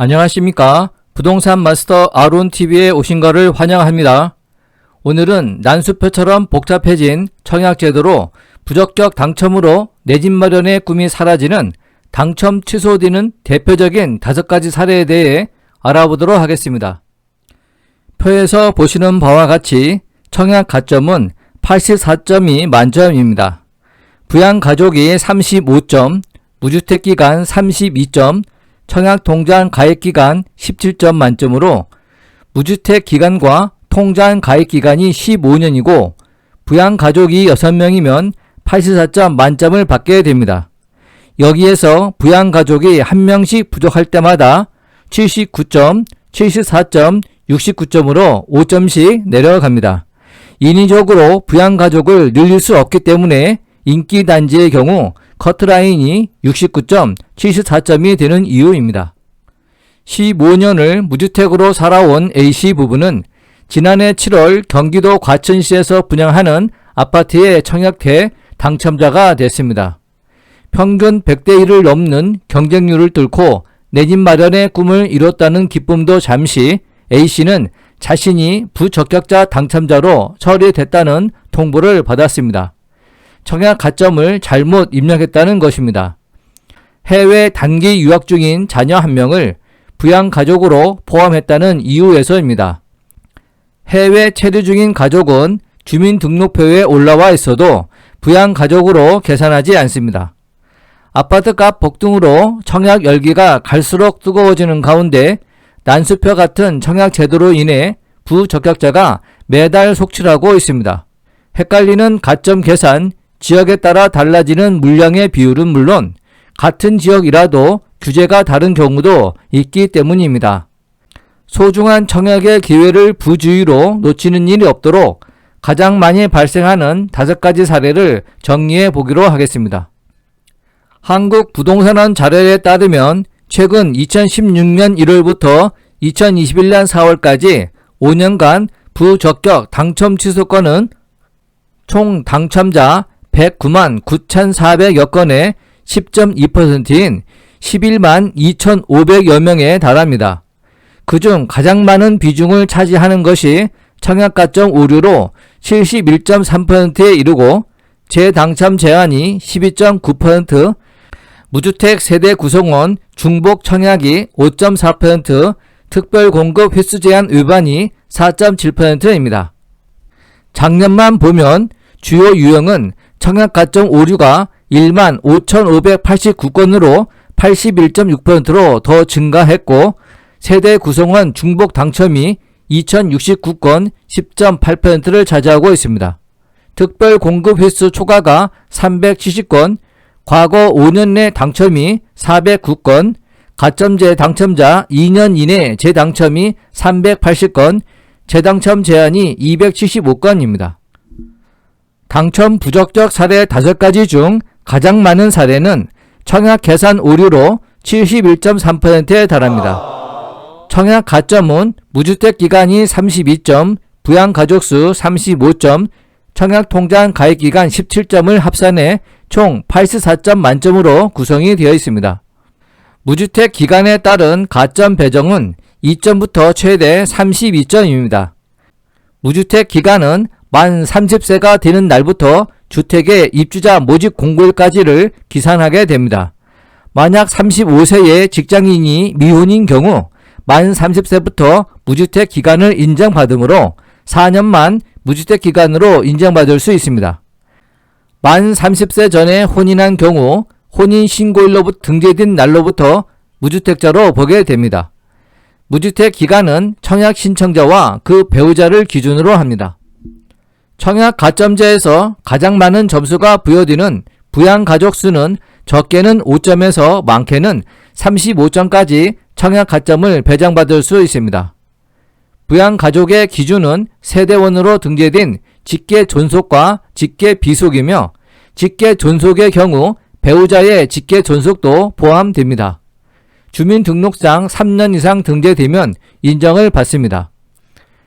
안녕하십니까. 부동산 마스터 아론TV에 오신 것을 환영합니다. 오늘은 난수표처럼 복잡해진 청약제도로 부적격 당첨으로 내 집 마련의 꿈이 사라지는 당첨 취소되는 대표적인 5가지 사례에 대해 알아보도록 하겠습니다. 표에서 보시는 바와 같이 청약 가점은 84점이 만점입니다. 부양가족이 35점, 무주택기간 32점, 청약통장 가입기간 17점 만점으로 무주택기간과 통장 가입기간이 15년이고 부양가족이 6명이면 84점 만점을 받게 됩니다. 여기에서 부양가족이 1명씩 부족할 때마다 79점, 74점, 69점으로 5점씩 내려갑니다. 인위적으로 부양가족을 늘릴 수 없기 때문에 인기단지의 경우 커트라인이 69점, 74점이 되는 이유입니다. 15년을 무주택으로 살아온 A씨 부부는 지난해 7월 경기도 과천시에서 분양하는 아파트의 청약회 당첨자가 됐습니다. 평균 100대 1을 넘는 경쟁률을 뚫고 내 집 마련의 꿈을 이뤘다는 기쁨도 잠시 A씨는 자신이 부적격자 당첨자로 처리됐다는 통보를 받았습니다. 청약 가점을 잘못 입력했다는 것입니다. 해외 단기 유학 중인 자녀 1명을 부양가족으로 포함했다는 이유에서입니다. 해외 체류 중인 가족은 주민등록표에 올라와 있어도 부양가족으로 계산하지 않습니다. 아파트값 폭등으로 청약 열기가 갈수록 뜨거워지는 가운데 난수표 같은 청약 제도로 인해 부적격자가 매달 속출하고 있습니다. 헷갈리는 가점 계산, 지역에 따라 달라지는 물량의 비율은 물론 같은 지역이라도 규제가 다른 경우도 있기 때문입니다. 소중한 청약의 기회를 부주의로 놓치는 일이 없도록 가장 많이 발생하는 5가지 사례를 정리해 보기로 하겠습니다. 한국부동산원 자료에 따르면 최근 2016년 1월부터 2021년 4월까지 5년간 부적격 당첨 취소 건은 총 당첨자 109만 9,400여 건의 10.2%인 11만 2,500여 명에 달합니다. 그중 가장 많은 비중을 차지하는 것이 청약가점 오류로 71.3%에 이르고 재당첨 제한이 12.9%, 무주택 세대 구성원 중복 청약이 5.4%, 특별공급 횟수 제한 위반이 4.7%입니다. 작년만 보면 주요 유형은 청약가점 오류가 1만 5,589건으로 81.6%로 더 증가했고 세대 구성원 중복 당첨이 2,069건 10.8%를 차지하고 있습니다. 특별 공급 횟수 초과가 370건, 과거 5년 내 당첨이 409건, 가점제 당첨자 2년 이내 재당첨이 380건, 재당첨 제한이 275건입니다. 당첨 부적격 사례 5가지 중 가장 많은 사례는 청약 계산 오류로 71.3%에 달합니다. 청약 가점은 무주택 기간이 32점, 부양가족수 35점, 청약통장 가입기간 17점을 합산해 총 84점 만점으로 구성이 되어 있습니다. 무주택 기간에 따른 가점 배정은 2점부터 최대 32점입니다. 무주택 기간은 만 30세가 되는 날부터 주택의 입주자 모집 공고일까지를 기산하게 됩니다. 만약 35세의 직장인이 미혼인 경우 만 30세부터 무주택 기간을 인정받으므로 4년만 무주택 기간으로 인정받을 수 있습니다. 만 30세 전에 혼인한 경우 혼인신고일로부터 등재된 날로부터 무주택자로 보게 됩니다. 무주택 기간은 청약 신청자와 그 배우자를 기준으로 합니다. 청약 가점제에서 가장 많은 점수가 부여되는 부양가족 수는 적게는 5점에서 많게는 35점까지 청약 가점을 배정받을 수 있습니다. 부양가족의 기준은 세대원으로 등재된 직계 존속과 직계 비속이며 직계 존속의 경우 배우자의 직계 존속도 포함됩니다. 주민등록상 3년 이상 등재되면 인정을 받습니다.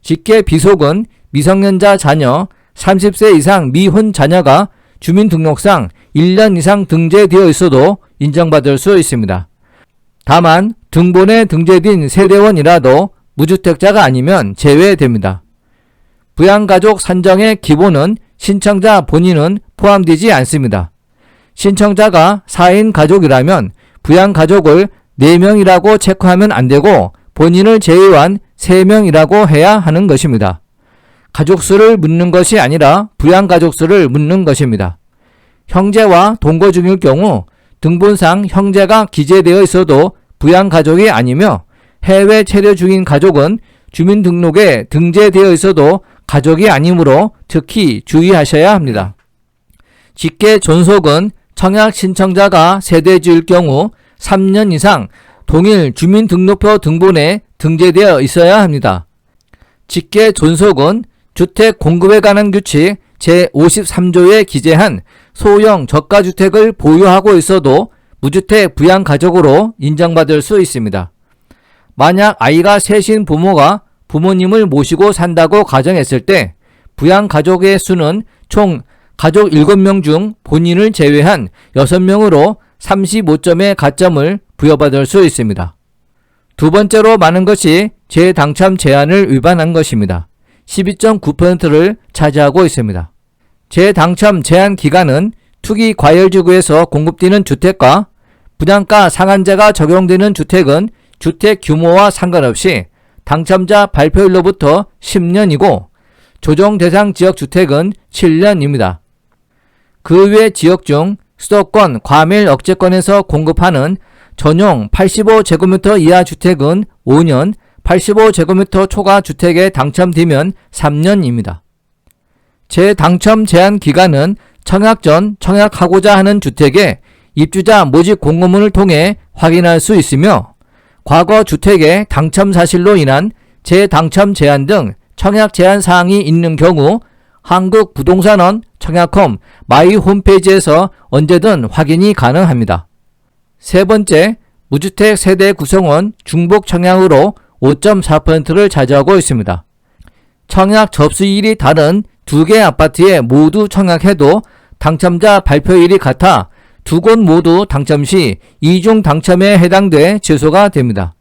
직계 비속은 미성년자 자녀, 30세 이상 미혼 자녀가 주민등록상 1년 이상 등재되어 있어도 인정받을 수 있습니다. 다만 등본에 등재된 세대원이라도 무주택자가 아니면 제외됩니다. 부양가족 산정의 기본은 신청자 본인은 포함되지 않습니다. 신청자가 4인 가족이라면 부양가족을 4명이라고 체크하면 안되고 본인을 제외한 3명이라고 해야 하는 것입니다. 가족수를 묻는 것이 아니라 부양가족수를 묻는 것입니다. 형제와 동거 중일 경우 등본상 형제가 기재되어 있어도 부양가족이 아니며 해외 체류 중인 가족은 주민등록에 등재되어 있어도 가족이 아니므로 특히 주의하셔야 합니다. 직계 존속은 청약 신청자가 세대주일 경우 3년 이상 동일 주민등록표 등본에 등재되어 있어야 합니다. 직계 존속은 주택 공급에 관한 규칙 제53조에 기재한 소형 저가주택을 보유하고 있어도 무주택 부양가족으로 인정받을 수 있습니다. 만약 아이가 셋인 부모가 부모님을 모시고 산다고 가정했을 때 부양가족의 수는 총 가족 7명 중 본인을 제외한 6명으로 35점의 가점을 부여받을 수 있습니다. 두 번째로 많은 것이 재당첨 제한을 위반한 것입니다. 12.9%를 차지하고 있습니다. 재당첨 제한 기간은 투기 과열지구에서 공급되는 주택과 분양가 상한제가 적용되는 주택은 주택 규모와 상관없이 당첨자 발표일로부터 10년이고 조정 대상 지역 주택은 7년입니다. 그 외 지역 중 수도권 과밀 억제권에서 공급하는 전용 85제곱미터 이하 주택은 5년, 85제곱미터 초과 주택에 당첨되면 3년입니다. 재당첨 제한 기간은 청약 전 청약하고자 하는 주택의 입주자 모집 공고문을 통해 확인할 수 있으며 과거 주택의 당첨 사실로 인한 재당첨 제한 등 청약 제한 사항이 있는 경우 한국부동산원 청약홈 마이 홈페이지에서 언제든 확인이 가능합니다. 세 번째, 무주택 세대 구성원 중복 청약으로 5.4%를 차지하고 있습니다. 청약 접수일이 다른 2개 아파트에 모두 청약해도 당첨자 발표일이 같아 두 곳 모두 당첨 시 이중 당첨에 해당돼 취소가 됩니다.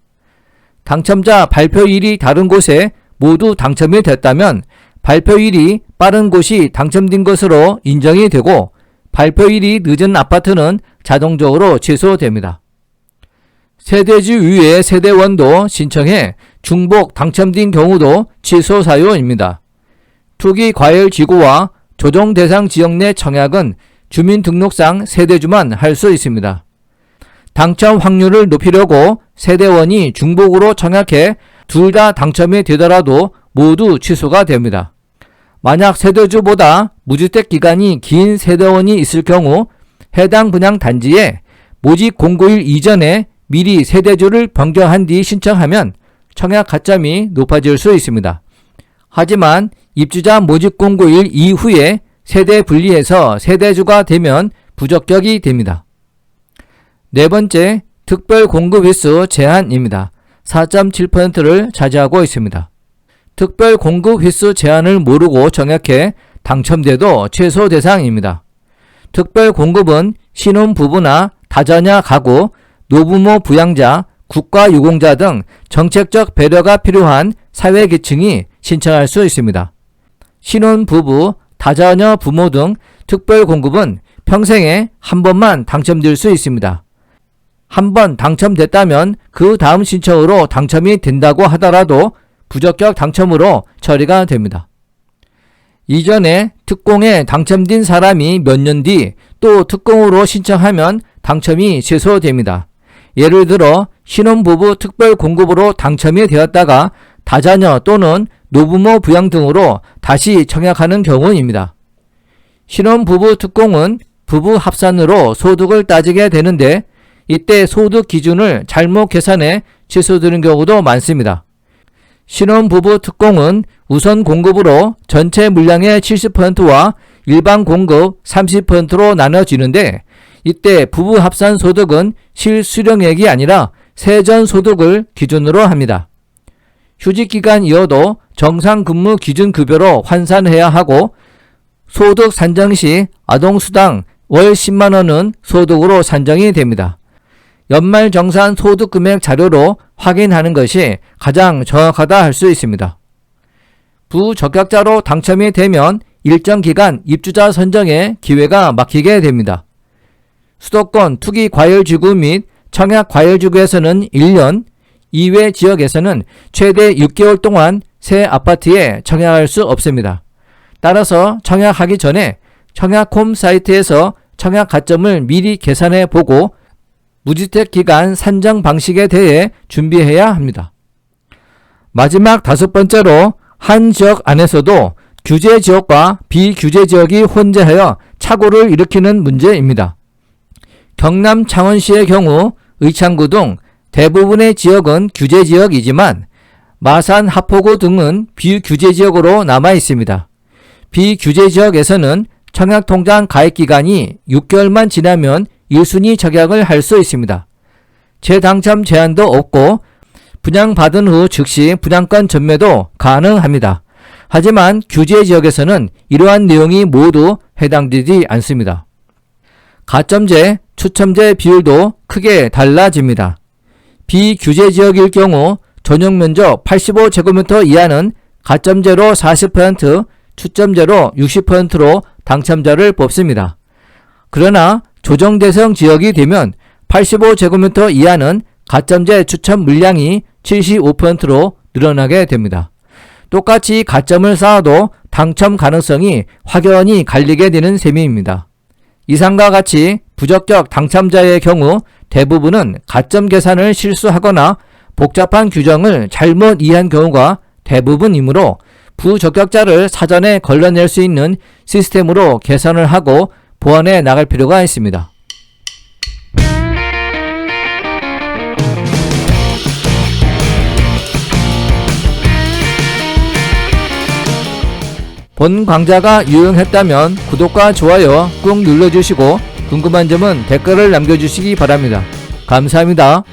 당첨자 발표일이 다른 곳에 모두 당첨이 됐다면 발표일이 빠른 곳이 당첨된 것으로 인정이 되고 발표일이 늦은 아파트는 자동적으로 취소됩니다. 세대주 위에 세대원도 신청해 중복 당첨된 경우도 취소 사유입니다. 투기 과열 지구와 조정 대상 지역 내 청약은 주민등록상 세대주만 할 수 있습니다. 당첨 확률을 높이려고 세대원이 중복으로 청약해 둘 다 당첨이 되더라도 모두 취소가 됩니다. 만약 세대주보다 무주택 기간이 긴 세대원이 있을 경우 해당 분양 단지에 모집 공고일 이전에 미리 세대주를 변경한 뒤 신청하면 청약 가점이 높아질 수 있습니다. 하지만 입주자 모집 공고일 이후에 세대 분리해서 세대주가 되면 부적격이 됩니다. 네 번째, 특별 공급 횟수 제한입니다. 4.7%를 차지하고 있습니다. 특별 공급 횟수 제한을 모르고 청약해 당첨돼도 취소 대상입니다. 특별 공급은 신혼부부나 다자녀 가구, 노부모 부양자, 국가유공자 등 정책적 배려가 필요한 사회계층이 신청할 수 있습니다. 신혼부부, 다자녀 부모 등 특별 공급은 평생에 한 번만 당첨될 수 있습니다. 한 번 당첨됐다면 그 다음 신청으로 당첨이 된다고 하더라도 부적격 당첨으로 처리가 됩니다. 이전에 특공에 당첨된 사람이 몇 년 뒤 또 특공으로 신청하면 당첨이 취소됩니다. 예를 들어 신혼부부 특별 공급으로 당첨이 되었다가 다자녀 또는 노부모 부양 등으로 다시 청약하는 경우입니다. 신혼부부 특공은 부부 합산으로 소득을 따지게 되는데 이때 소득 기준을 잘못 계산해 취소되는 경우도 많습니다. 신혼부부 특공은 우선 공급으로 전체 물량의 70%와 일반 공급 30%로 나눠지는데 이때 부부 합산 소득은 실수령액이 아니라 세전 소득을 기준으로 합니다. 휴직기간이어도 정상 근무 기준 급여로 환산해야 하고 소득 산정 시 아동수당 월 10만원은 소득으로 산정이 됩니다. 연말정산 소득금액 자료로 확인하는 것이 가장 정확하다 할 수 있습니다. 부적격자로 당첨이 되면 일정 기간 입주자 선정에 기회가 막히게 됩니다. 수도권 투기과열지구 및 청약과열지구에서는 1년, 이외 지역에서는 최대 6개월 동안 새 아파트에 청약할 수 없습니다. 따라서 청약하기 전에 청약홈 사이트에서 청약 가점을 미리 계산해 보고 무주택 기간 산정 방식에 대해 준비해야 합니다. 마지막 5번째로 한 지역 안에서도 규제 지역과 비규제 지역이 혼재하여 착오를 일으키는 문제입니다. 경남 창원시의 경우 의창구 등 대부분의 지역은 규제 지역이지만 마산, 하포구 등은 비규제 지역으로 남아 있습니다. 비규제 지역에서는 청약통장 가입기간이 6개월만 지나면 1순위 청약을 할 수 있습니다. 재당첨 제한도 없고 분양받은 후 즉시 분양권 전매도 가능합니다. 하지만 규제 지역에서는 이러한 내용이 모두 해당되지 않습니다. 가점제, 추첨제 비율도 크게 달라집니다. 비규제 지역일 경우 전용 면적 85제곱미터 이하는 가점제로 40%, 추첨제로 60%로 당첨자를 뽑습니다. 그러나 조정대상 지역이 되면 85제곱미터 이하는 가점제 추첨 물량이 75%로 늘어나게 됩니다. 똑같이 가점을 쌓아도 당첨 가능성이 확연히 갈리게 되는 셈입니다. 이상과 같이 부적격 당첨자의 경우 대부분은 가점 계산을 실수하거나 복잡한 규정을 잘못 이해한 경우가 대부분이므로 부적격자를 사전에 걸러낼 수 있는 시스템으로 개선을 하고 보완해 나갈 필요가 있습니다. 본 강좌가 유용했다면 구독과 좋아요 꾹 눌러주시고 궁금한 점은 댓글을 남겨주시기 바랍니다. 감사합니다.